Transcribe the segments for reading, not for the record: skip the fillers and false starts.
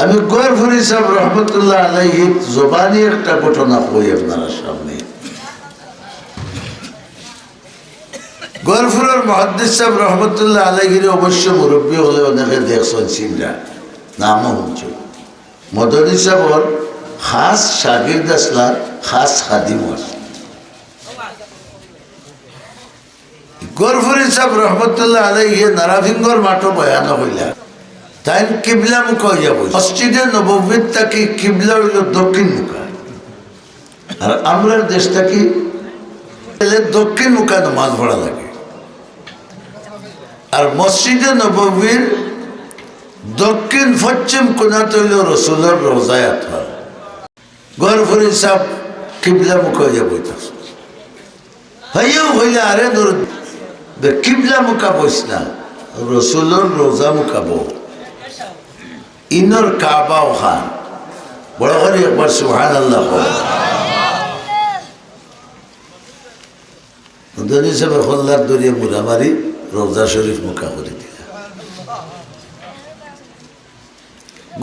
আমি গৌরফুরি সাহেব রহমতুল্লাহ আলাইহি জবানি একটা ঘটনা কই আপনারা সামনে। গৌরফুরের মুহাদ্দিস সাহেব রহমতুল্লাহ আলাইহির অবশ্য মুরব্বী হলে অনেকে দেখছেন চিন্তা নামও শুনছে। মদনী সাহেবর খাস শাগির্দ আসলা, খাস খাদিম আসলা। গৌরফুরি সাহেব রহমতুল্লাহ আলাইহি নারাভিঙ্গর মাঠও বয়ান হইলা তাই কিবলা মুখ হইয়া বই। মসজিদে নববীর থাকি কিবলা হইল দক্ষিণ মুখা, আর আমরা দেশ থাকি দক্ষিণ মুখা নামাজ পড়া লাগে। আর মসজিদে নববীর দক্ষিণ পশ্চিম কোণাত হইল রসুলের রোজায় আতহার। গৌরফুরি সাহেব কিবলা মুখ হইয়া বইতাছে, হইয়াও হইলে আরে কিবলা মুখা বইস না, রসুলের রোজা মুখা বউ। ইনর কাবা খান বড় করে একবার সুবহানাল্লাহ। মদনী সাহেব হল্লার দরিয়া মুরামারি রোজা শরীফ মুখা করে দিলা।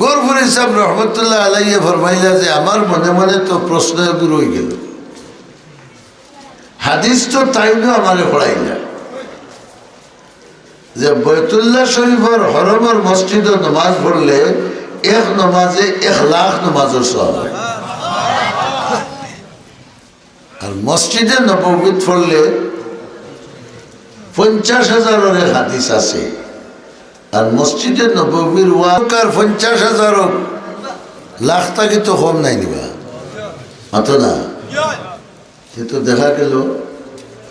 গৌরফুরি সাহেব রহমতুল্লাহ আলাইহি ফরমাইলা যে আমার মনে মনে তো প্রশ্ন রয়ে গেল, হাদিস তো তাইনো আমারে পড়াইলা যে বৈতুল্লাহ শরীফের হরমের মসজিদে নমাজ পড়লে এক নমাজে 1,00,000 নমাজের সওয়াব হয়, আর মসজিদে নববীত পড়লে 50,000 হাদিস আছে। আর মসজিদে নববীর ওয়াকার 50,000 লাখ টাকা তো কম নাই নিবা মাত্র না। কিন্তু দেখা গেল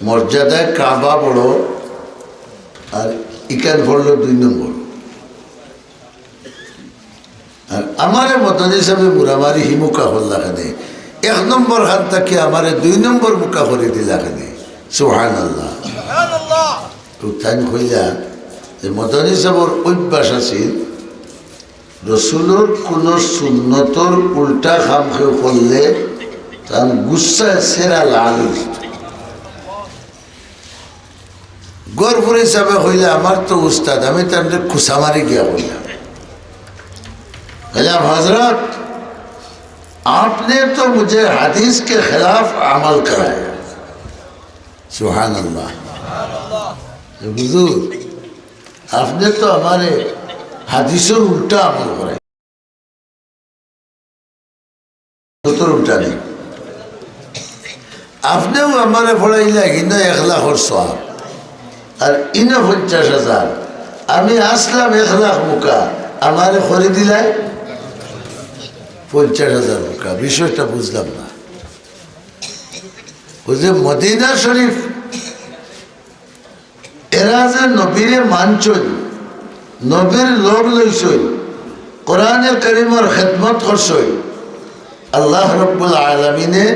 মর্যাদায় কাবা বড় আর ইকান পড়লো 2 নম্বর। আর আমারে মদনী হিসাবে মুরামারি হিমুকা হল্লা খানে 1 নম্বর হাত থাকি আমারে 2 নম্বর মুখা করে দিলা খানে। সুবহানাল্লাহ। তাই কইলা যে মদনী সাহেবের অভ্যাস আছিল রসুলের কোন সুন্নতর উল্টা খাম খেয়ে করলে তার গুচ্ছা সেরা লাল। গৌরফুরি সাহেব হইলে আমার তো উস্তাদ, আমি তার খুশা মারি গিয়া বললাম हजरत आपने तो मुझे हदीस के खिलाफ अमल कराया। सुभान अल्लाह। हुजूर आपने तो हमारे हदीसों उल्टा अमल कराया। तो उल्टा नहीं, आपने वो हमारे पढ़ाइला इन्हें 1,00,000 और सवाब और इन्हें 50,000 আমি আসলাম 1,00,000 মুখা আমারে খরি দিলায় 50,000 মুখা। বিষয়টা বুঝলাম না। ওই যে মদিনা শরীফ এরা যে নবীরে মানছই, নবীর লোক লইছই, কোরআনে কারীমের খেদমত করছই, আল্লাহ রাব্বুল আলামিনে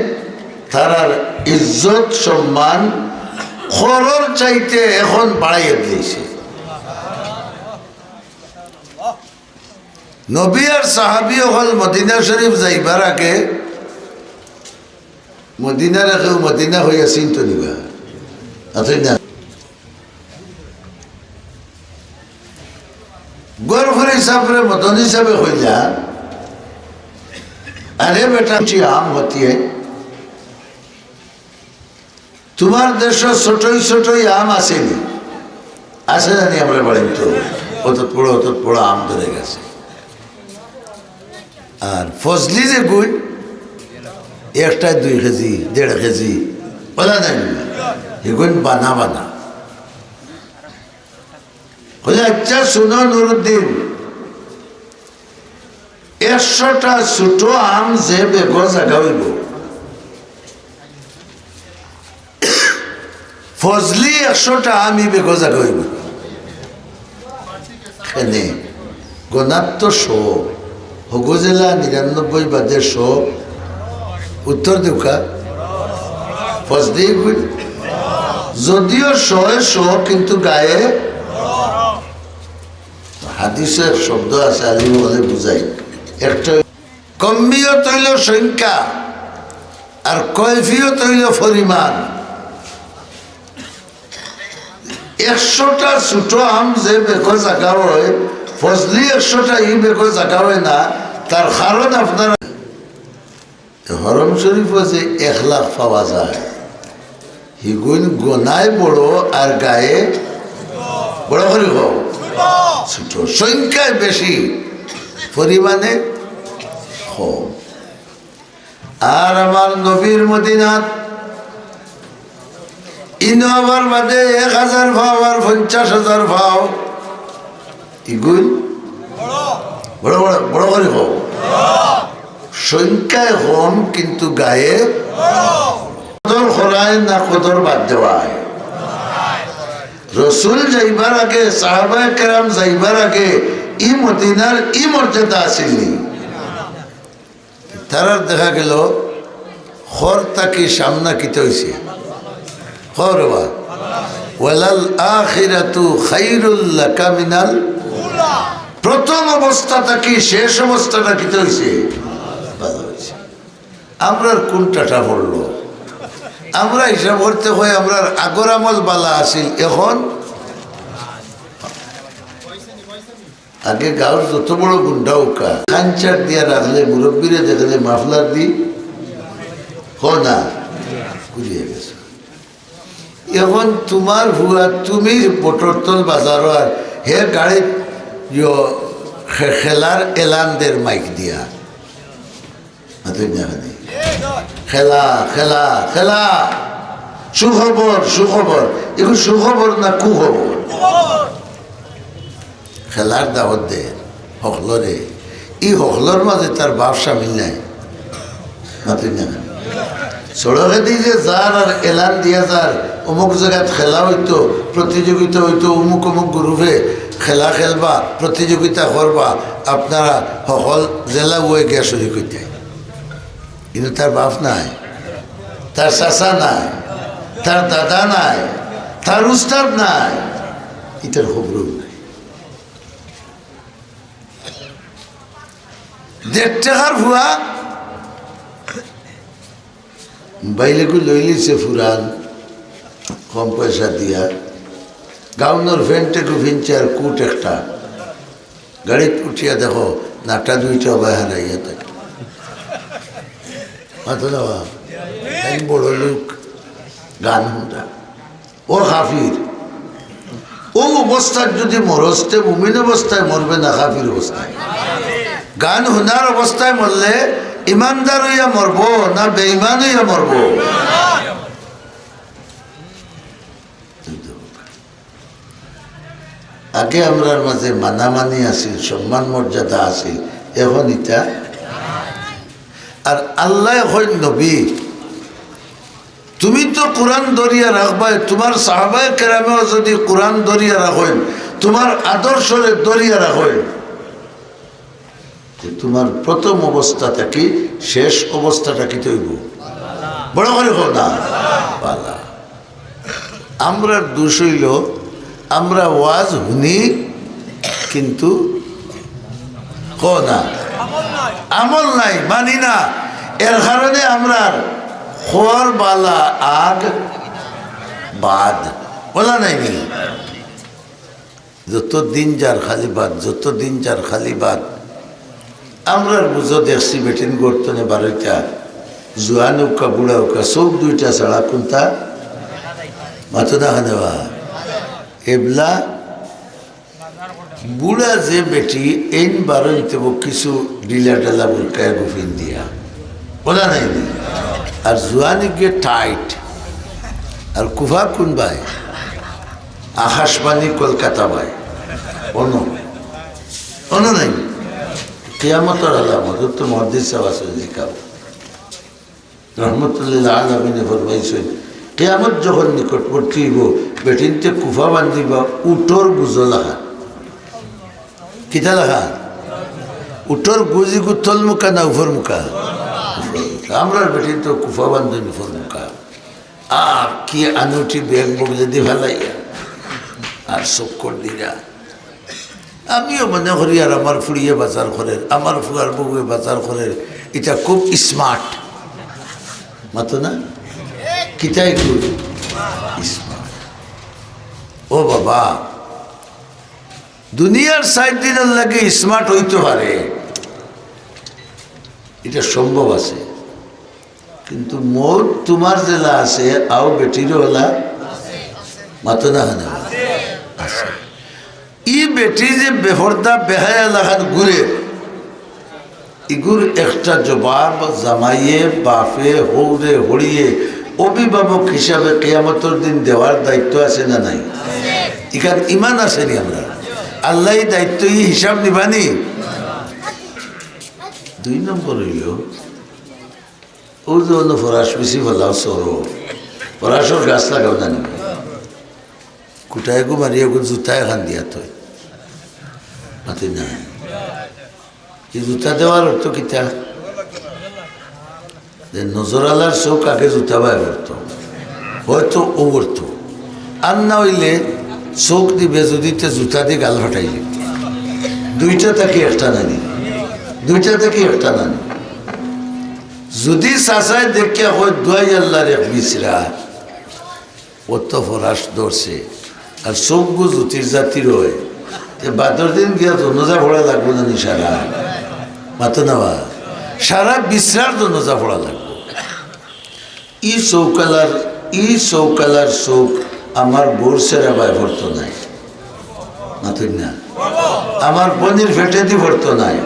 তারার ইজ্জত সম্মান খরর চাইতে এখন বাড়াইয়া দিয়েছে। নবী আর সাহাবী হল মদিনা শরীফ যাইবার আগে মদিনার কেউ মদিনা হইয়া চিন্ত নিবা আছে না। গৌরফুরি সাহেবরে মদনী সাহেব হইলা अरे बेटा आम होती है, তোমার দেশে ছোটই ছোটই আম আসেনি, আসে জানি আমরা বাড়ি তো অত বড় আম ধরে গেছে। আর ফজলি যে গুড় একটাই 2 কেজি 1.5 কেজি বলা নাই, এগুন বানা বানা বলে। আচ্ছা শুনো নুরুদ্দিন, 100টা ছোট আম যে বেগ জাগা হইব, ফজলি 100টা আমি বেগ জাগা হইব এনে গণাত্ম 100 হগজেলা 99 বাদে 100 উত্তর দেউকা ফজলি যদিও 100 কিন্তু গায়ে হাদিসের শব্দ আছে আলী বলে বুঝাই। একটা কমিয়ত হইল সংখ্যা আর কৈফিয়ত হইল পরিমাণ। 100টা ছোট আম যে বেগ জাগা হয়, ফজলি 100টা ই বেগ জাগা হয় না, তার কারণ আপনারা হরম শরীফ আছে 1 লাখ পাওয়া যায়, হিগুন গোনায় বড় আর গায়ে বড় করে হোক ছোট, সংখ্যায় বেশি পরিমাণে কম। আর আমার নবীর মদিনাত ইনোভার বাদে 1000 ভাও আর 50,000 ভাও, ইগুন বড় বড় বড় করে হোক, সংখ্যায় কম কিন্তু গায়ে কদর করায় না কদর বাদ দেওয়ায়। রসুল যাইবার আগে, সাহাবায়ে কেরাম যাইবার আগে ই মদিনার ই মর্যাদা আসেনি। তারা দেখা গেল খর তাকি সামনা কিতে হয়েছে খরবা ওয়ালাল আখিরাতু খায়রুল লাকা মিনাল, প্রথম অবস্থা থাকি শেষ অবস্থাটা কিতে হয়েছে ভালো হয়েছে। আমরার কোনটাটা পড়লো, আমরা হিসাব করতে হয় আমরার আগর আমল বালা আসিল। এখন আগে গাঁর যত বড় গুন্ডা উকা কাঞ্চার দিয়া রাখলে, মুরব্বীরে দেখলে মাফলার দি না ঘুরিয়ে গেছে। এখন তোমার হুয়া তুমি বটরতল বাজার আর হে গাড়িত খেলার এলানদের মাইক দিয়া খেলা খেলা খেলা, সুখবর সুখবর, এখন সুখবর না কুখবর, খেলার দাওয়াত দে হকলরে, ই হকলর মাঝে তার বাপ সামিল নাই। সড়কে দিয়ে যে যার আর এলান দিয়া যার অমুক জায়গায় খেলা হইতো, প্রতিযোগিতা হইতো, অমুক অমুক গ্রুপে খেলা খেলবা, প্রতিযোগিতা করবা, আপনারা সকল জেলা বয়ে গিয়া শরীর করতে। কিন্তু তার বাপ নাই, তার চাচা নাই, তার দাদা নাই, তার উস্তাদ নাই, এটার খবর নাই। 1.5 টাকার ভুয়া বাইলেকু লইলিছে ফুরান কম পয়সা দিয়া, গাউনের ফ্যানটেকু ফিনছে আর কুট একটা গাড়িতে উঠিয়া দেখো নাটা 2টা বাই হারাইয়া থাকে। মাথা দেওয়া বড় লোক গান হুঁটা, ও হাফির, ও অবস্থার যদি মরস্তে মুমিন অবস্থায় মরবে না, হাফির অবস্থায় গান হুনার অবস্থায় মরলে ইমানদার হইয়া মরব না বেঈমান হইয়া মরব? আগে আমরার মাঝে মানামানি আছিল, সম্মান মর্যাদা আছিল, এখন ইটা। আর আল্লাহ হয় নবী, তুমি তো কোরআন ধরিয়া রাখবাই, তোমার সাহাবায়ে কেরামেও যদি কোরআন ধরিয়া রাখেন, তোমার আদর্শরে ধরিয়া রাখেন, তোমার প্রথম অবস্থা থেকে শেষ অবস্থাটা কি তৈব বড় করে হোক না পালা। আমরা দোষ হইল আমরা ওয়াজ শুনি কিন্তু না আমল নাই, মানি না। এর কারণে আমরা খোয়ার বালা আগ বাদ বলা নাই নি, যত দিন যার খালি বাদ, যত দিন যার খালি বাদ। আমরা বুঝো দেখছি বেটিন গর্তনে 12টা, জোয়ান উকা বুড়া উকা সব 2টা ছাড়া কোনটা মাথা দেখা দেওয়া এবলা বুড়া যে বেটি এই 12 কিছু ডিলা টেলা বুলকায় গুফিন দিয়া বলা নাই। আর জোয়ানি গিয়ে টাইট, আর কুফা কোন ভাই আকাশবাণী কলকাতা ভাই অন নাই। কিয়ামতের আলামত তো মুহাদ্দিস সাহেব আছে জিকাব রহমতুল্লাহ আলামিনে ফরমাইছেন, কিয়ামত যখন নিকটবর্তী হইব বেটিনতে কুফা বান্ধিবা উটোর গুজ লাখা। কিতা লাখা? উটোর গুজি গুথল মুখা না উফর মুখা? আমরা বেটিন তো কুফা বান্ধব উফর মুখা। আর কি আনুটি ব্যাগ বগলে দি ফেলাইয়া আর চক্কর দিরা। আমিও মনে করি আর আমার ফুড়িয়ে বাজার করের, আমার ফুয়ার বউয়ে বাজার করের, এটা খুব স্মার্ট মাতো না? কিতাই খুব স্মার্ট। ও বাবা, দুনিয়ার 60 দিনের লাগে স্মার্ট হইতে পারে, এটা সম্ভব আছে, কিন্তু মোট তোমার জেলা আছে আও বেটিরও হলা মাতো না হানা আছে। ই বেটি যে বেফরদা বেহায়া লাগান ঘুরে ইগুর একটা জবাব জামাইয়ে বাপে হৌরে হড়িয়ে অভিভাবক হিসাবে কিয়ামতের দিন দেওয়ার দায়িত্ব আছে না নাই? এখানে ইমান আসেনি আমরা আল্লাহ দায়িত্ব হিসাব নিবানি। 2 নম্বর হইল ও যে অন্য ফরাস বেশি ফেলাও সরো ফরাসর গাছ লাগাও জানি কুটায় গো মারিয়া গো জুতা এখান দিয়া তো মাতি না এই জুতা দেওয়ার অর্থ কিতা নজর আলার চোখ আগে জুতা বাই করতো হয়তো ও করতো আর না হইলে চোখ দিবে যদি জুতা দিয়ে গাল ফাটাইলে দুইটা থাকি একটা নানি দুইটা থেকে একটা নানি যদি চাচাই দেখিয়া হয় দুয়াই আল্লাহর এক মিশ্রা ও তো ফরাস ধরছে আর চোখ গো জ্যোতির জাতির হয় বাদর দিন গিয়া দনজা ভরা লাগবো না সারা মাতো নেওয়া সারা বিশ্রার দনজা ভরা লাগবো। ই চৌকালার চোখ আমার বোর সেরা বাই ভরতো নাই মাতুন না আমার বোনের ফেটে দি ভরতো নাই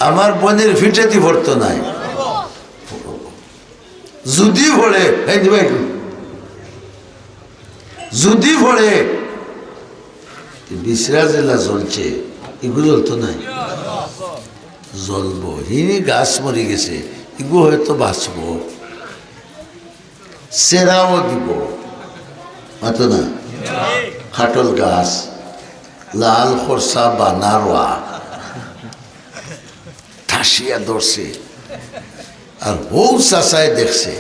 আমার বোনের ফিটে দি ভরতো নাই যদি ভরে যদি ভরে বিশ্রা জেলা জ্বলছে এগুলো জ্বলতো নাই জ্বলবো হিনি গাছ মরে গেছে এগুলো হয়তো বাঁচবো সেরাও দিব মাতো না খাটল গাছ লাল খরসা বা নারোয়া ঠাসিয়া ধরছে আর বউ চাচায় দেখছে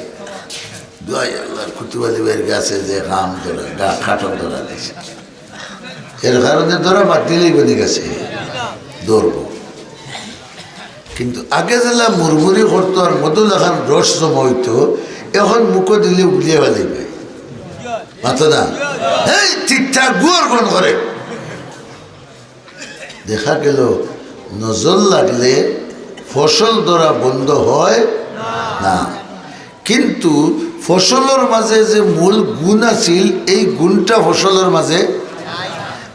দুয়াই আল্লাহর কুতুবালি বাইর গাছে যে রাম ধরা গা খাটল ধরা দিয়েছে এর কারণে ধরা বাদ দিলেই বনে গেছে ধরব। কিন্তু আগে জেলা মুরমুরি করতো আর মধু লাগান রস জমা হইতো এখন মুখো দিলে উগলিয়ে ফেলাইবে মাতো না এই ঠিকঠাক গুয়ার কোন করে দেখা গেল নজর লাগলে ফসল ধরা বন্ধ হয় না, কিন্তু ফসলের মাঝে যে মূল গুণ আছিল এই গুণটা ফসলের মাঝে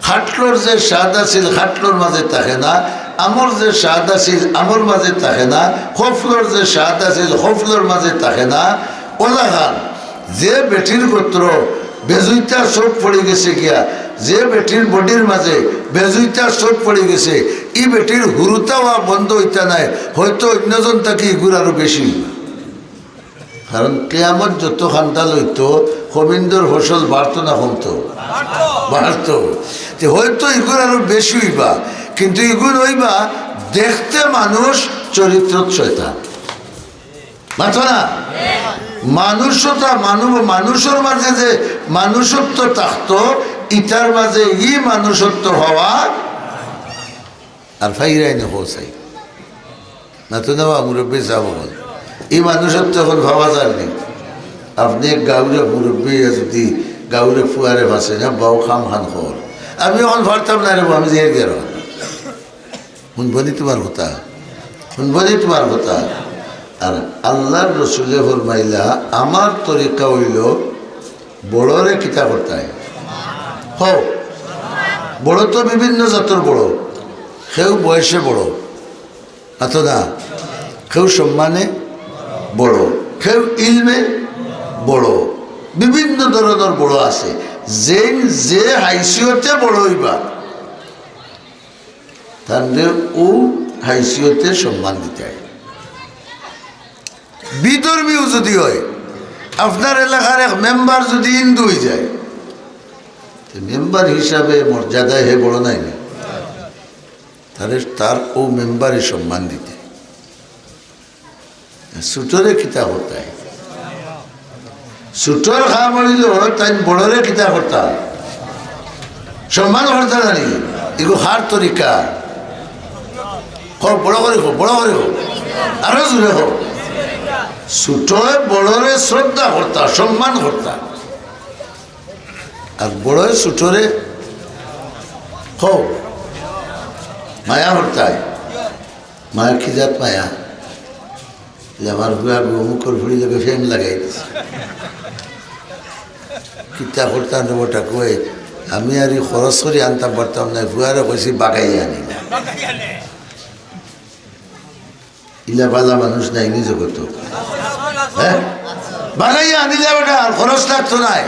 খাটলোর যে স্বাদ আছিল খাটলোর মাঝে থাকে না, আমর যে স্বাদ আছিল আমর মাঝে থাকে না, খফলোর যে স্বাদ আছিল খফলোর মাঝে থাকে না। ওলাখান যে বেটির গোত্র বেজুইতার চোখ পড়ে গেছে গিয়া যে বেটির বডির মাঝে বেজুইতার চোখ পড়ে গেছে ই বেটির হুরুতা হওয়া বন্ধ হইতা নাই, হয়তো অন্যজন তাকে ইগুর আরো বেশি। কারণ কেয়ামত যত খান্দাল হইতো গোবিন্দর ফসল বাড়তো না কমতো? বাড়তো। হয়তো ইগুর আরো বেশি হইবা, কিন্তু ইগুর হইবা দেখতে মানুষ চরিত্র শয়তান মাথো না মানুষতা মানুষের মাঝে যে মানুষত্ব থাকতো ইটার মাঝে ই মানুষত্ব হওয়া আর ফাইরাই না পৌঁছাই না তো নেওয়া মুরব্বী যাব এই মানুষত্ব এখন ভাবা যায়নি। আপনি গাউরে মুরব্বী যদি গাউরে ফুয়ারে ভাসে না বাউ খাম খান খবর আমি এখন ভারতাম না রে আমি যে গের শুনবনি তোমার কথা শুনবনি তোমার কথা। আর আল্লাহর রসুলে ফরমাইলা আমার তরিকা হইল বড়রে কিতা করতায় হও বড় তো বিভিন্ন জাতের বড়, কেউ বয়সে বড় এত না, কেউ সম্মানে বড়, কেউ ইলমে বড়, বিভিন্ন ধরনের বড় আছে। যে হাইসিয়তে বড় হইবা তাহলে ও হাইসিয়তে সম্মান দিতে হয়। বিধর্মীও যদি হয়, আপনার এলাকার এক মেম্বার যদি হিন্দু হয়ে যায় মেম্বার হিসাবে মর্যাদায় হে বড় নাই না, তাহলে তার ও মেম্বারে সম্মান দিতে। ছোটরে কিতা করতে ছোটর খাওয়া মরিল তাই বড়রে কিতা করতা সম্মান করতে জানি এগুলো হার তরিকা বড় করে হোক বড় করে হোক আরো জোরে হোক। ছোটয় বড়রে শ্রদ্ধা করতা সম্মান করতা আর বড় ছোটরে হোক মায়া করতায়। মায়া কি জাত মায়া আমার ফুয়া মুখর ফুড়ি লোকে ফেম লাগাই দিছে কিতা করতাম ওটা কয়ে আমি আর খরচ করে আনতাম পারতাম না ফুয়ারে কইছি বাগাই আনি না ইলা পালা মানুষ নাই নিজ করতো হ্যাঁ বাগাইয়া আনিলে ওটা আর খরচ লাগতো নাই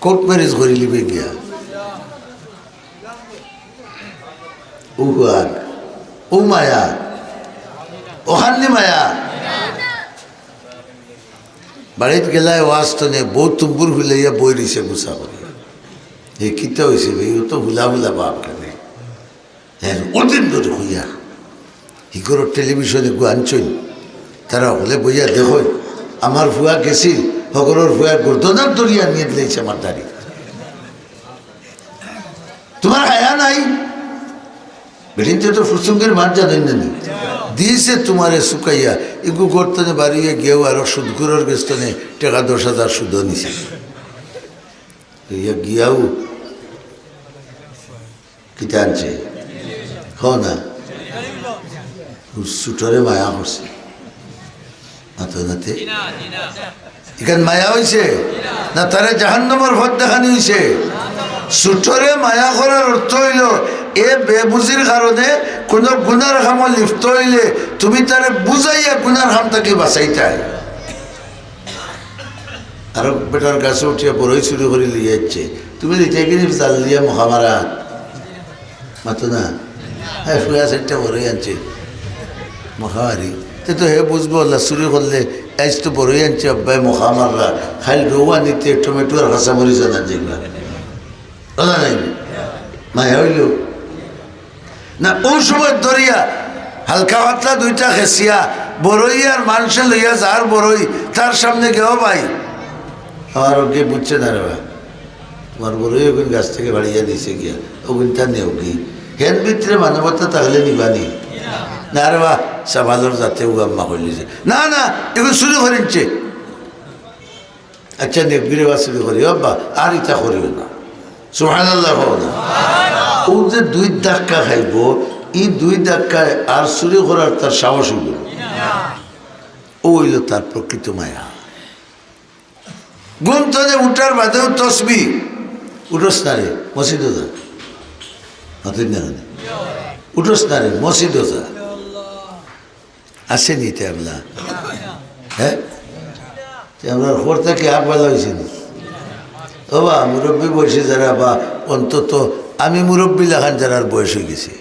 কোর্ট ম্যারেজ করে লিবে গিয়া ও আর ও মায়া ওখানে মায়া বাড়িতে গেলায় ওয়াজ তো নেই বউ তুম্বুর হুলাইয়া বই দিছে গুছা করে এই কিতা হয়েছে ভাই ও তো হুলা হুলা বাপ কেনে হ্যাঁ ওদিন ধরে হইয়া ই করো টেলিভিশনে গু আনছই তারা হলে বইয়া দেখো আমার ফুয়া গেছি সকলের ফুয়া গোর্ধনার দরিয়া নিয়ে দিলেছে আমার দাড়ি তোমার হায়া নাই বেরিনতে তো ফুসুঙ্গের মার জানেন না দিয়েছে তোমারে শুকাইয়া এগু গর্তনে বাড়িয়ে গিয়েও আরো সুদগুরোর গেস্তনে টাকা 10,000 সুদও নিছে ইয়া গিয়াও কিতা আনছে হ না সুটরে মায়া করছে মাথা এখান মায়া হয়েছে না তারে জাহান্নামের ভোট দেখানি হয়েছে সুটরে মায়া করার অর্থ হইল এ বেবুজির কারণে কোন গুনার খামে লিপ্ত হইলে তুমি তারে বুঝাইয়া গুনার খামটাকে বাঁচাইতাই আর বেটার গাছে উঠিয়া বড়ই চুরি করে লিয়ে যাচ্ছে তুমি লিটাইকিনি জাল দিয়া মহামারা মাতো না হ্যাঁ ফুয়া সাইডটা বড়ই আনছে মহামারি তো হে বুঝবো আল্লাহ চুরি করলে আজ তো বড়ই আনছে আব্বাই মহামাররা খাইল রৌয়া নিতে টমেটো আর কাঁচা মরিচ আনা যেগুলা কথা নাই মায়া হইল না ওই সময় দরিয়া হালকা পাতলা দুইটা খেসিয়া বড়ই আর মানুষে লইয়া যার বড়ই তার সামনে গেও ভাই আমার ওকে বুঝছে না রে ভাই তোমার বড়ই ওগুন গাছ থেকে বাড়িয়া দিছে গিয়া ওগুনটা নেও কি হেন ভিতরে মানবতা তাহলে নিবানি না রে বা সাবালোর যাতে উগাম্মা করলিছে না না এগুলো শুরু করেছে আচ্ছা নেকবিরে বা শুরু করি বাবা আর ইটা করিও না সুবহানাল্লাহ না ও যে 2 ধাক্কা খাইব এই 2 ধাক্কায় আর চুরি করার তার সাহস হইল ও হইল তার প্রকৃত মায়া ঘুম থেকে উঠার বাদেও তসবি উঠোস না রে মসজিদও যা মাতুই না উঠোস না রে মসজিদও যা আসেনি তে আমরা হ্যাঁ আমরা খবর থেকে আবেলা হয়েছি ও বা মুরব্বী বয়সে যারা বা অন্তত আমি মুরব্বী লাখান যারার বয়স হয়ে গেছে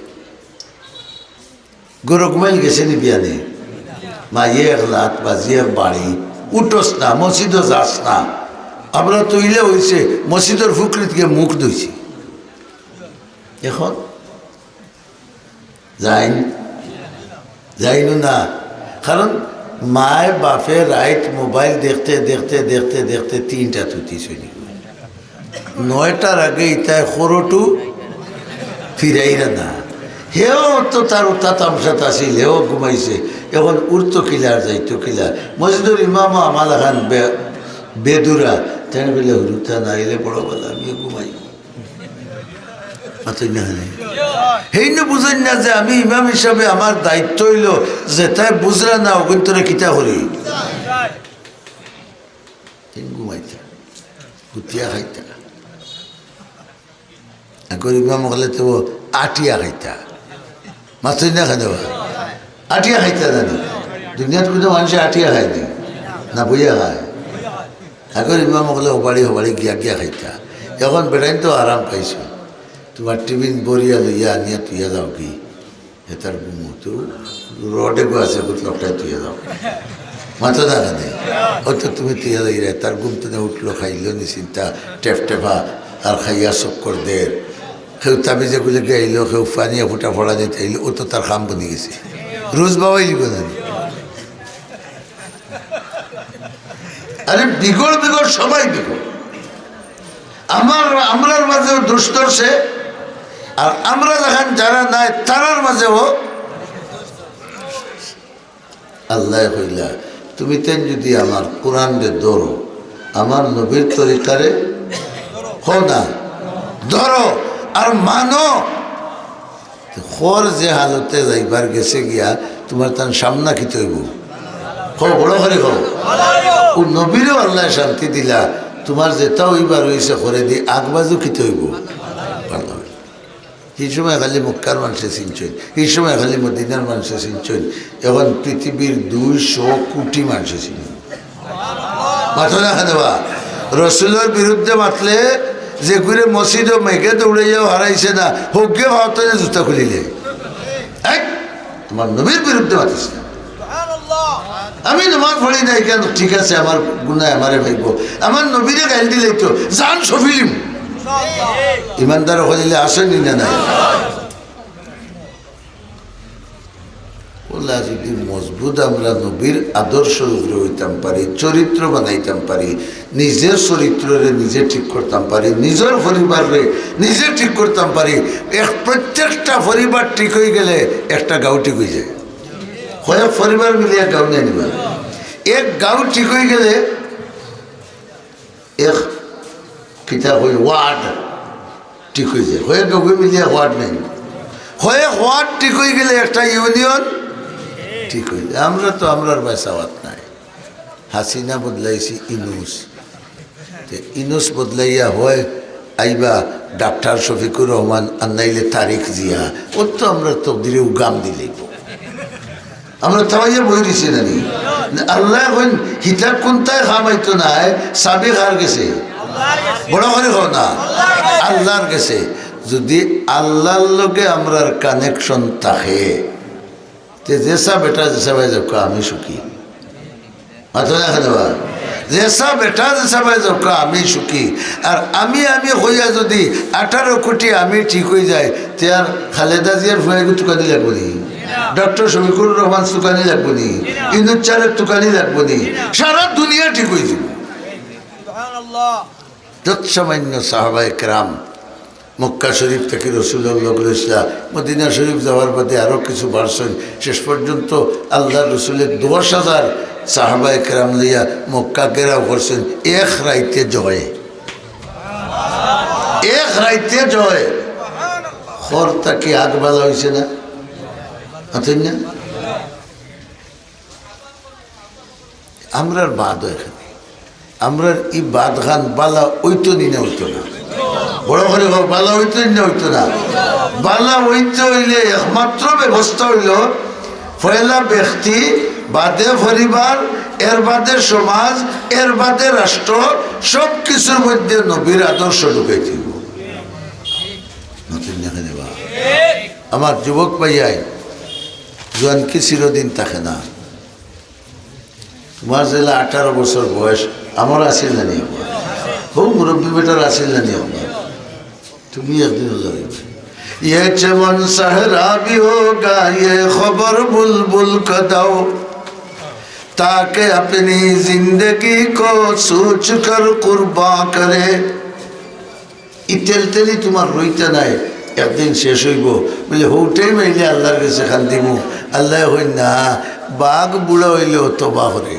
গোরকমাইল গেছে নি বিয়ানে মা এক রাত বা যে বাড়ি উঠোস না মসজিদও যাস না আমরা তৈলে হয়েছে মসজিদের ফুকরিতকে মুখ ধুইছি এখন যাইনু না কারণ মায় বাপে রাইট মোবাইল দেখতে দেখতে দেখতে দেখতে 3টা তুতি চলি 9টার আগে ইতায় খরটু ফিরাইরা না হেও তো তার উত্তা তামসাত আসিল হেও ঘুমাইছে এখন উঠতো কিলার যাইতো কিলার মসজিদুর ইমামও আমার এখন বেদুরা তেন বলে হুরুতা না এলে বড় বলে আমিও ঘুমাই সেই বুঝেন না যে আমি ইমাম হিসাবে আমার দায়িত্ব হইল যে তাই বুঝলা না অগুন্তরে কিতা করি ঘুমাইতা গুতিয়া খাইতা আগর ইমাম হলে তো আটিয়া খাইতা মাছই না খাই আটিয়া খাইতা জানি দুনিয়াত কোনো মানুষে আটিয়া খায়নি না বইয়া খায় আগর ইমাম হলে হবাড়ি গিয়া গিয়া খাইতা এখন বেটাইন তো আরাম পাইছো তোমার টিফিন বরিয়া লইয়া আনিয়া তুইয়া যাও কি এটার ঘুমো তো রডে গো আছে লকটায় তুইয়া যাও মাথা দেখা নেই হয়তো তুমি তুইয়া যাই রে তার ঘুম তো উঠলো খাইল নি চিন্তা টেপা আর খাইয়া চক্কর দের কেউ তাবিজে গুলে গাইল কেউ পানিয়া ফুটা ফড়া দিতে আইলো ও তো তার খাম বনি গেছে রোজ বাবাই লিব না আরে বিগড় সবাই বিগড় আমরার মাঝেও দোষ ধরছে আর আমরা যখন যারা নাই তারার মাঝেও আল্লাহ কইলা তুমি তেন যদি আমার কোরআনে ধরো আমার নবীর তরিকারে হো না ধরো আর মানো খর যে হালতে যাইবার গেছে গিয়া তোমার তার সামনা কি তৈব বড় করে কো ও নবীরও আল্লাহ শান্তি দিলা তোমার যেটা ওইবার হয়েছে করে দি আগবাজু কি তৈব এই সময় খালি মক্কার মানুষে চিনছেন এই সময় খালি মদিনার মানুষে চিনছেন এখন পৃথিবীর 200 কোটি মানুষে চিনেন মাথা দেখা দেবা রসুলের বিরুদ্ধে মাতলে যে ঘুরে মসজিদ ও মেঘে দৌড়ে যাও হারাইছে না হোকে ভাবতে জুতা খুলিলে আমার নবীর বিরুদ্ধে মাতিস না আমি নমাজ পড়ি নাই কেন ঠিক আছে আমার গুনায় আমারে ভাইব আমার নবীরে গাইল দিলে তো জান সফিলিম ইমানদার হলিলে আসেনি না নাই বললা যদি মজবুত আমরা নবীর আদর্শ উপরে হইতাম পারি চরিত্র বানাইতাম পারি নিজের চরিত্রে নিজে ঠিক করতাম পারি নিজের পরিবারে নিজে ঠিক করতাম পারি প্রত্যেকটা পরিবার ঠিক হয়ে গেলে একটা গাঁও ঠিক হয়ে যায় কয়েক পরিবার মিলিয়ে গাঁও নিয়ে নিবা এক গাঁও ঠিক হয়ে গেলে এক কিতা হয়ে ওয়ার্ড ঠিক হয়ে যায় কয়েক গাঁও মিলিয়ে ওয়ার্ড নেই কয়েক ওয়ার্ড ঠিক হয়ে গেলে একটা ইউনিয়ন ঠিক হয়ে যায় আমরা তো আমরার বাসাওয়াত নাই হাসিনা বদলাইছি ইনুস বদলাইয়া হয় আইবা ডাক্তার শফিকুর রহমান আর নাইলে তারিক জিয়া ওর তো আমরা তকদিরে উগাম দিলেই আমরা তাইয়া বই দিছি নানি আল্লাহ এখন হিতাব কোনটায় খামাইতো নাই সাবি খার গেছে বড় করে হো না আল্লাহর গেছে যদি আল্লাহর লগে আমরার কানেকশন থাকে তে যেসা বেটা যেসা ভাই যাক আমি সুখী মাথা দেখা দেবা যেসা বেটা যেসা ভাই যাক আমি সুখী আর আমি হইয়া যদি 18 কোটি আমি ঠিক হয়ে যায় তে আর খালেদা জিয়ার ফুয়াইগু তুকানি লাগবো নি ডক্টর শফিকুর রহমান তুকানি লাগবো নি ইনুচ্চারের তুকানি লাগবো নি সারা দুনিয়া ঠিক হয়ে যাব যৎসামান্য সাহাবায়ে কেরাম মক্কা শরীফ থেকে রসুল্লাহ ইসলাম মদিনা শরীফ যাওয়ার বাদে আরও কিছু বাড়ছেন শেষ পর্যন্ত আল্লাহ রসুলের 10,000 সাহাবায়ে কেরাম লইয়া মক্কা ঘেরাও করছেন এক রাইতে জয় খরটা কি আগ বালা হয়েছে না আছেন না আমরার বাদ এখানে আমরার ই বাদ খান বালা ওইতো নিনে হইতো না বড় করে বালা হইতো না হইতো না বালা হইতে হইলে একমাত্র ব্যবস্থা হইল পয়লা ব্যক্তি বাদে পরিবার এর বাদে সমাজ এর বাদে রাষ্ট্র সব কিছুর মধ্যে নবীর আদর্শ ঢুকাই দিব আমার যুবক ভাইয়াই জোয়ান কি চিরদিন থাকে না তোমার জেলা 18 বছর বয়স আমার আসিল না নিয়ম খুব মুরব্বী বেটার আসিল না নিয়ম তুমি একদিন ये चमन सहरा भी होगा ये खबर बुलबुल का दो ताकि अपनी जिंदगी को सोच कर कुर्बा करे इतेलतेली तुम्हार रोईते নাই একদিন শেষ হইব বলে হউটাই মাইলে আল্লাহর কাছে খান দিমু আল্লাহ হই না বাঘ বুড়া হইলেও তবা করে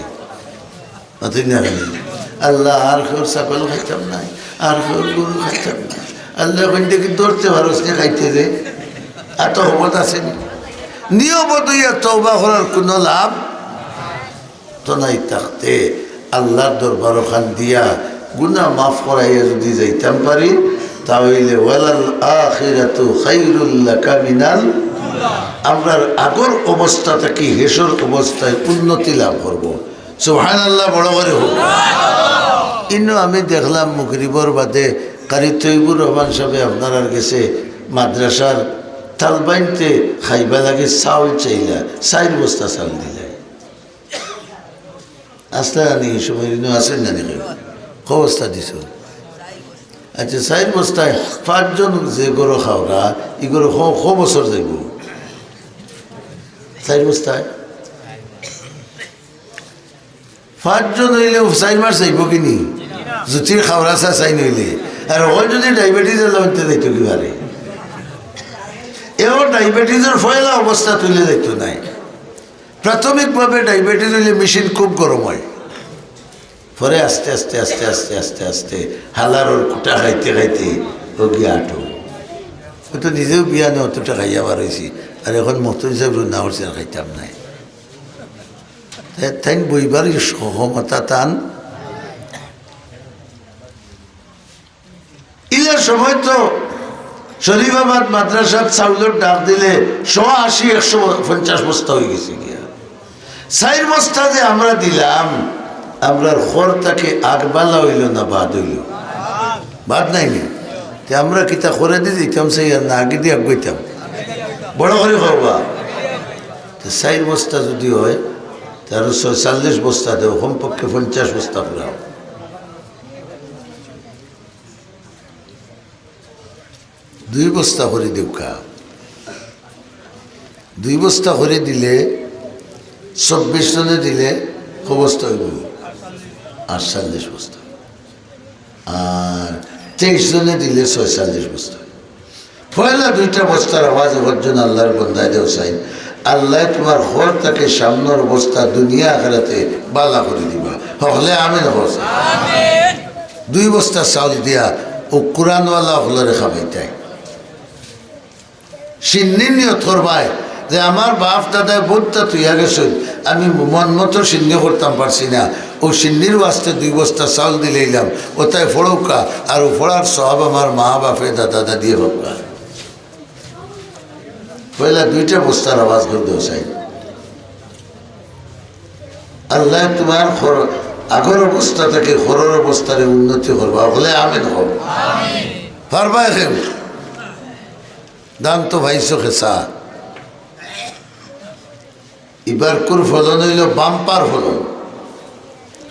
আল্লাহ আর খোর ছাগল খাইতাম নাই আর খোর গরু খাইতাম না আল্লাহ দেখি ধরতে পারস না খাইতে যে এত হবত আসেনি নিয়মত হইয়া তওবা করার কোনো লাভ তো নাই থাকতে আল্লাহর দরবার খান দিয়া গুনাহ মাফ করাইয়া যদি যাইতাম পারি তাহলে ওয়ালাল আখিরাতু খায়রুল লাকা মিনাল আমরার আগর অবস্থা থেকে হেসর অবস্থায় উন্নতি লাভ করব সুবহানাল্লাহ বড় করে হোক ইনো আমি দেখলাম মুগরিবর বাদে কারি তৈবুর রহমান সাহেব আপনার গেছে মাদ্রাসার তালবাইনতে খাইবা লাগে চাউল চাইলা 4 বস্তা চাউল দিলে আসলে আনি এই সময় আসেন না নাকি অবস্থা দিছ আচ্ছা 4 বস্তায় 5 জন যে গরু খাওয়া ই গরু ক বছর যাইব 4 বস্তায় 5 জন হইলে 4 মাস যাইব কিনি জুতির খাওয়া চাই নইলে আর ওই যদি ডায়াবেটিসের লইতে যাইতো কি পারে এও ডায়াবেটিসের ফয়লা অবস্থা তুলে যাইতো নাই প্রাথমিকভাবে ডায়াবেটিস হইলে মেশিন খুব গরম হয় পরে আস্তে আস্তে আস্তে আস্তে আস্তে আস্তে হালার ওর কুটা খাইতে খাইতে রোগী আটো তো নিজেও বিয়ানে অতটা খাইয়া বার হয়েছি, আর এখন মতো হিসাবে না হচ্ছে আর খাইতাম নাই। তাই বইবার সহমতা টান ইলার সময় তো শরীফাবাদ মাদ্রাসার চাউলের ডাক দিলে 180-150 বস্তা হয়ে গেছে গিয়া। 4 বস্তা যে আমরা দিলাম, আমরা খরটাকে আগবালা হইল না বাদ হইল? বাদ নাই নি। আমরা কিতা করে দিয়ে দিতাম সেই আর না আগে দিয়ে আগাইতাম বড় করে খাওয়া। 4 বস্তা যদি হয় তার 46 বস্তা দেব, কমপক্ষে 50 বস্তা পুরাও। দুই বস্তা করে দেউকা, 2 বস্তা করে দিলে 24 জনে দিলে ক বস্তা হইব? 48 বস্তা। আর 23 জনে দিলে 46 বস্তা। পয়লা 2টা বস্তার আওয়াজ হচ্ছেন আল্লাহর বন্দায় দেও চাই, আল্লাহ তোমার ঘর তাকে সামনের অবস্থা দুনিয়া আখেরাতে বালা করে দিবা, হলে আমিন হস। 2 বস্তা চাউল দিয়া ও কোরআনওয়ালা হলরে খাবাইতাই সিন্নি নিয়ত করবাই যে আমার বাপ দাদায় বোধটা তুইয়া গেছেন, আমি মন মতো সিন্নি করতাম পারছি না, ও সিন্নির ওয়াস্তে 2 বস্তা চাউল দিলেইলাম, ওটাই ফড়ৌকা আর ও ফড়ার সব আমার মা বাপে দাদা দাদি হোকা। পয়লা 2টা বস্তার আওয়াজ করে দেও চাই, আল্লাহ তোমার আগর অবস্থা থেকে খরর অবস্থারে উন্নতি করবা, হলে আমিন হব। পারবা এখন দান তো ভাইছো খেসা। এবার কুর ফলন হইল বাম্পার ফলন,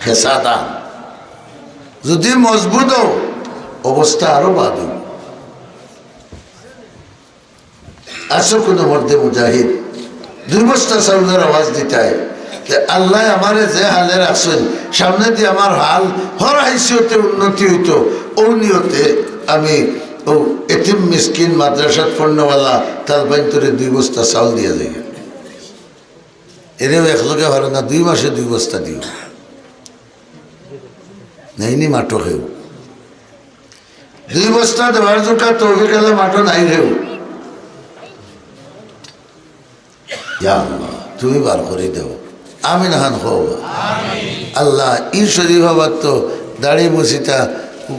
খেসা দান যদি মজবুত অবস্থা আরো বাদ। আসো কোনো মর্দে মুজাহিদ 2 বস্তা চাউলের আওয়াজ দিতে আল্লাহ আমারে যে হালে রাখছেন, সামনে দিয়ে আমার হাল হর হাইসিয়তে উন্নতি হইতো, ও নিয়তে আমি ও এতিম মিসকিন মাদ্রাসাত পণ্যওয়ালা তার বাইন্তরে 2 বস্তা চাউল দিয়া যাই। এরেও একলগে ভালো না, 2 মাসে 2 বস্তা দিও নাইনি মাটো খেও। 2 বস্তা দেওয়ার জোকা তবে গেলে মাটো নাই খেও। তুমি বার করে দেও, আমিন হান হো। আল্লাহ ই শরীফ হবার তো দাড়ি মুছিতা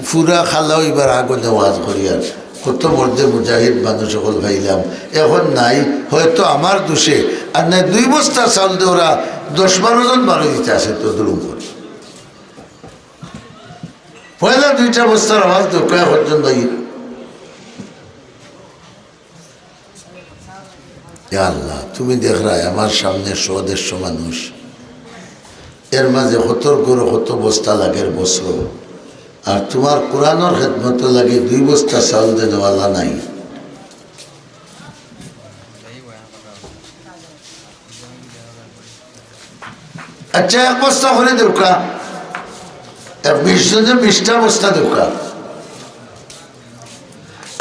পুরা খালাও এবার আগনে ওয়াজ করিয়ার কত মর্দে মুজাহিদ মানুষ সকল ভাইলাম, এখন নাই হয়তো আমার দোষে। আর নাই 2 বস্তা চাউল দিয়ে ওরা 10-12 জন বারো দিতে আসে তো দুলুম করে। পয়লা 2টা বস্তার আওয়াজ দেও কয়েক হরজন ভাই। আল্লাহ তুমি দেখ রায় আমার সামনে 100-150 মানুষ, এর মাঝে 70 গরু 70 বস্তা লাগের বছর, আর তোমার কোরআনের খেদমত লাগে 2 বস্তা চাউল দেওয়ালা নাই। আচ্ছা 1 বস্তা করে দেউকা, 20 জনে 20টা বস্তা দেউকা।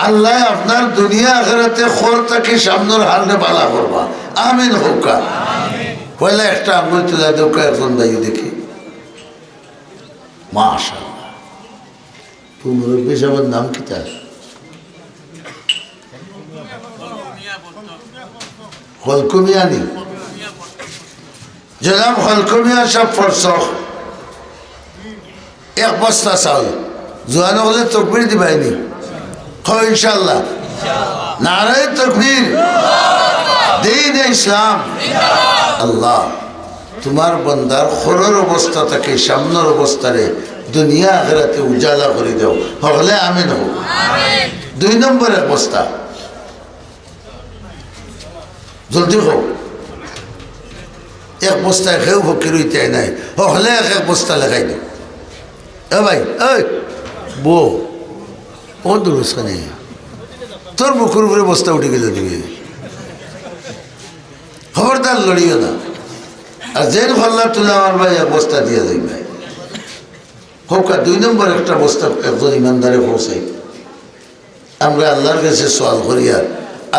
আল্লাহ আপনার দুনিয়া আখেরাতে খরটাকে সামনের হালনে বালা করবা, আমিন হোকা। পয়লা একটা আঙুল তুলে দেউকা একজন ভাই দেখি, মাশাআল্লাহ। মুরব্বী সাহেবের নাম কি তার? হলকুমিয়ানি জনাব হলকুমিয়া সব ফরসখ 1 বস্তা চাউল জোয়ানো হলে তকবির দিবাইনি ইনশাআল্লাহ। নারায়ে তাকবীর, দ্বীন ইসলাম। আল্লাহ তোমার বন্দার খরর অবস্থা থেকে সামনের অবস্থারে দুনিয়া আখিরাতে উজালা করে দাও, হলে আমিন হোক। 2 নম্বর 1 বস্তা জলদি হোক। 1 বস্তায় খেয়েও ফকির হইতে নাই, হলে 1 বস্তা লেখাই দাও। এ ভাই এই বউ ও দুরুস্কানি তোর মুখের উপরে বস্তা উঠে গেলে দিবে, খবরদার লড়িও না। আর যেন হল্লা তুলে আমার ভাই 1 বস্তা দিয়ে যাই ভাই হোক। 2 নম্বর একটা বস্তা একজন ইমানদারে পৌঁছাই। আমরা আল্লাহর কাছে সওয়াল করি, আর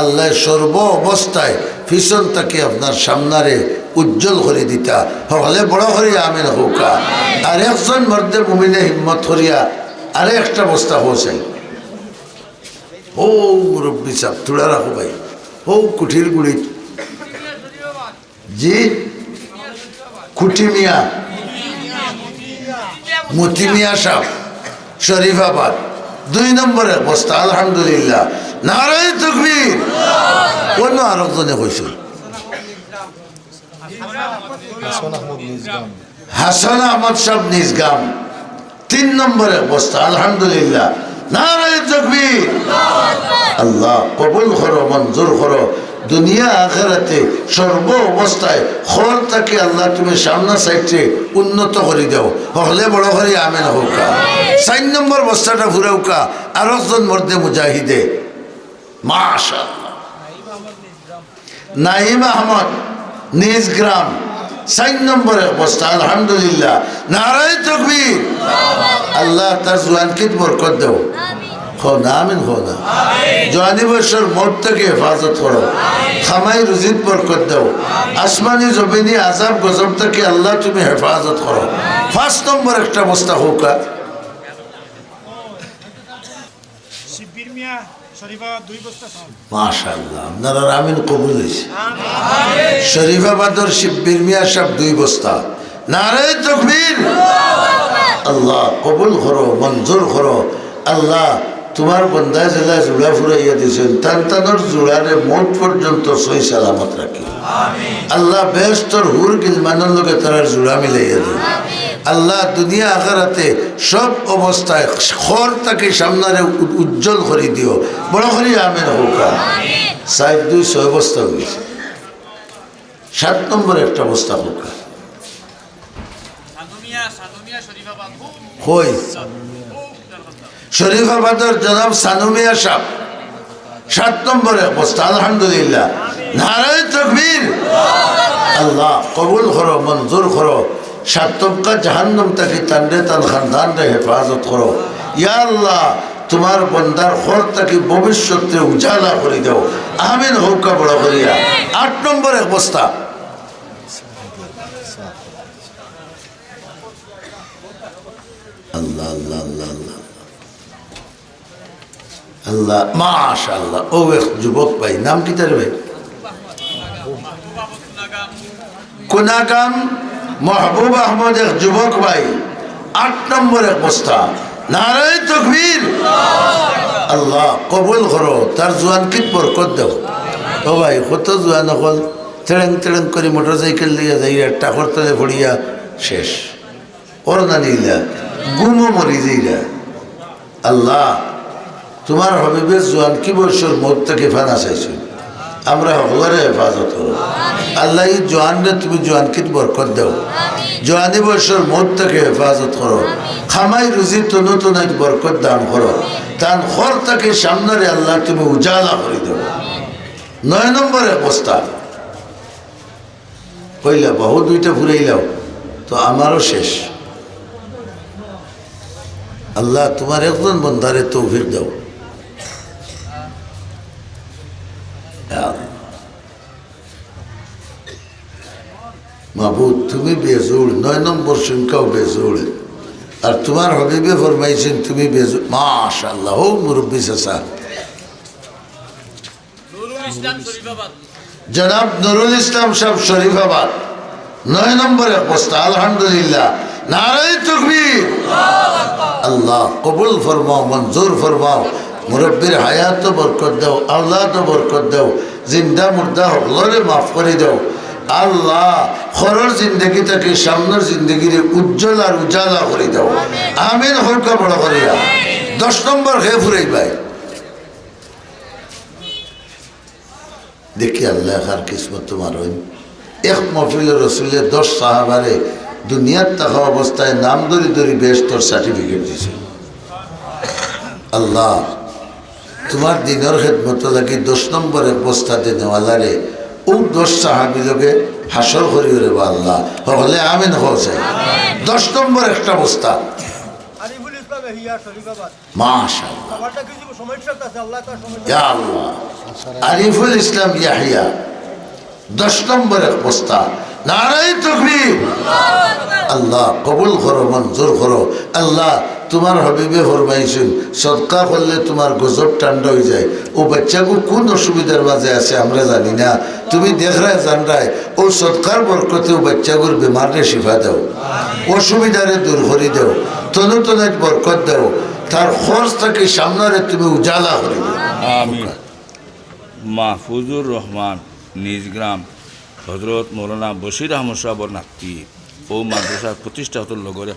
আল্লাহ সর্ব অবস্থায় পিছন তাকে আপনার সামনারে উজ্জ্বল করে দিতা, হলে বড় করিয়া আমিন হোকা। আর একজন মর্দে মুমিনে হিম্মত করিয়া আরে একটা বস্তা পৌঁছাই। ও মুরব্বী সাহেব তুলা রাখো ভাই, ও কুঠির গুড়ি জি কুঠি মিয়া মতি মিয়া সাহেব শরীফাবাদ 2 নম্বরের বস্তা। আলহামদুলিল্লাহ, নারায়ে তাকবীর। অন্য আরেকজনে কইছিল হাসান আহমদ সাহেব নিজগাম 3 নম্বরের বস্তা। আলহামদুলিল্লাহ, নারায়ে তাকবীর। আল্লাহ কবুল করো, মঞ্জুর করো। দুনিয়া আখিরাতে সর্ব অবস্থায় খর তাকে আল্লাহ তুমি সামনা সাইডে উন্নত করে দাও, হলে বড় করে আমেন হোকা। 4 নম্বর বস্তাটা ফুরাউকা আর একজন মর্দে মুজাহিদে মাশাআল্লাহ নাইম আহমদ নিজ গ্রাম 4 নম্বরের বস্তা। আলহামদুলিল্লাহ, নারায়ে তাকবীর। আল্লাহ তার জওয়ানকে বরকত দাও। আমিন হো না, জওয়ানি বয়সের মত থেকে হেফাজত করো, খামাই রুজিত বরকত দাও, আসমানি জমিনি আজাব গজব থেকে আল্লাহ তুমি হেফাজত করো। 5 নম্বর একটা বস্তা হোকা মাশাআল্লাহ, আপনারা আমিন কবুল হয়েছে। শরীফাবাদর শিব্বির মিয়া সাহেব 2 বস্তা। নারায়ে তাকবীর। আল্লাহ কবুল করো, মঞ্জুর করো। আল্লাহ তোমার বন্দায় জেলায় জোড়া ফুরাইয়া দিয়েছেন, তানতানোর জোড়ারে মোট পর্যন্ত সই সালামত রাখি। আল্লাহ বেহস্তর হুর গিলমানের লোকে তার জোড়া মিলাইয়া দিন। আল্লাহ দুনিয়া আখিরাতে সব অবস্থায় খর তাকে সামনারে উজ্জ্বল করে দিও, বড় করে আমেন হোকা। 4 2 6 বস্তা হয়েছে। 7 নম্বরে একটা বস্তা হোকা হই শরীফাবাদর জনাব সানুমিয়া সাহেব 7 নম্বরে বস্তা। আলহামদুলিল্লাহ, নারায়ে তাকবীর। আল্লাহ কবুল করো, মঞ্জুর করো। 7 তবকা জাহান্নাম থেকে তানরে তান খানদান রে হেফাজত করো। ইয়া আল্লাহ তোমার বন্দার খর থেকে ভবিষ্যতে উজালা করে দাও, আমিন হোকা বড় করিয়া। 8 নম্বরে বস্তা। আল্লাহ আল্লাহ আল্লাহ আল্লাহ আল্লাহ মাশাআল্লাহ। ও এক যুবক ভাই, নাম কি তার ভাই? কোনাগাম মাহবুব আহমদ, এক যুবক ভাই 8 নম্বরে বস্তা। নারায়ে তাকবীর। আল্লাহ কবুল করো, তার জোয়ানকিত বরকত দাও। ও ভাই কত জোয়ান হল তেড়েং তেড়েং করে মোটর সাইকেল দিয়ে যাইয়া টাকর তলে পড়িয়া শেষ, ওর না নিলা গুমো মরি যাইরা। আল্লাহ তোমার হবিবের জোয়ান কি বছর মত থেকে ফানা চাইছো, আমরা সকলের হেফাজত করো। আল্লাহ এই জোয়ানরে তুমি জোয়ানকিত বরকত দাও, জোয়ানি বছর মত থেকে হেফাজত করো, খামাই রুজি তনু তনাই বরকত দান করো, তান খর তাকে সামনে আল্লাহ তুমি উজালা করে দেও। 9 নম্বরে বস্তা কইলা বহু 2টা ফুরাইলাও তো আমারও শেষ। আল্লাহ তোমার একজন বন্ধারে তৌফিক দাও। মাহবুব তুমি বেজোড়, 9 নম্বর সংখ্যাও বেজোড়, আর তোমার হবিবে ফরমাইছেন তুমি বেজোড়। মাশাআল্লাহ। ও মুরব্বী চাচা জনাব নুরুল ইসলাম সাহেব শরীফাবাদ 9 নম্বরে বস্তা। আলহামদুলিল্লাহ, নারায়ে তাকবীর। আল্লাহ কবুল ফরমাও, মঞ্জুর ফরমাও। মুরব্বীর হায়াত বরকত দাও, আওলাদ বরকত দাও, জিন্দা মুর্দা হকলরে মাফ করে দাও। আল্লাহ খরর জিন্দগি থেকে সামনের জিন্দগিরে উজ্জ্বল আর উজালা করে দাও, আমিন হোকা বড় করিয়া। 10 নম্বর খেয়ে ফুরাই ভাই দেখি আল্লাহ আর কিসমত তোমার হইন। এক মফিল রসুলের 10 সাহাবারে দুনিয়ার থাকা অবস্থায় নাম ধরি ধরি বেহেশতের সার্টিফিকেট দিছে। আল্লাহ তোমার দিনের খেদমত লাগি 10 নম্বরের বস্তাতে নেওয়ালারে ও 10 সাহাবি লোকে হাসর করি রে বা আল্লাহ হলে আমিন হচ্ছে। 10 নম্বর একটা বস্তা। মাশাআল্লাহ, ইয়া আল্লাহ। আরিফুল ইসলাম ইয়াহিয়া 10 নম্বরের বস্তা। নারায়ে তাকবীর। আল্লাহ কবুল করো, মঞ্জুর করো। আল্লাহ তোমার হবিবে ফরমাইছেন সদকা করলে তোমার গজব ঠান্ডা হয়ে যায়। ও বাচ্চাগু কোন অসুবিধার মাঝে আছে আমরা জানি না, তুমি দেখরায় জানরায় ও সদকার বরকতে ও বাচ্চাগুর বেমারে শিফা দাও, অসুবিধারে দূর করে দাও, তনু তনের বরকত দাও, তার খরচ থেকে সামনারে তুমি উজালা করে দাও। আমিন। মাহফুজুর রহমান নিজ গ্রাম হজরত মৌলানা বশির আহমদ সাহর নাতি ও মাদ্রাসার প্রতিষ্ঠাতার লগরে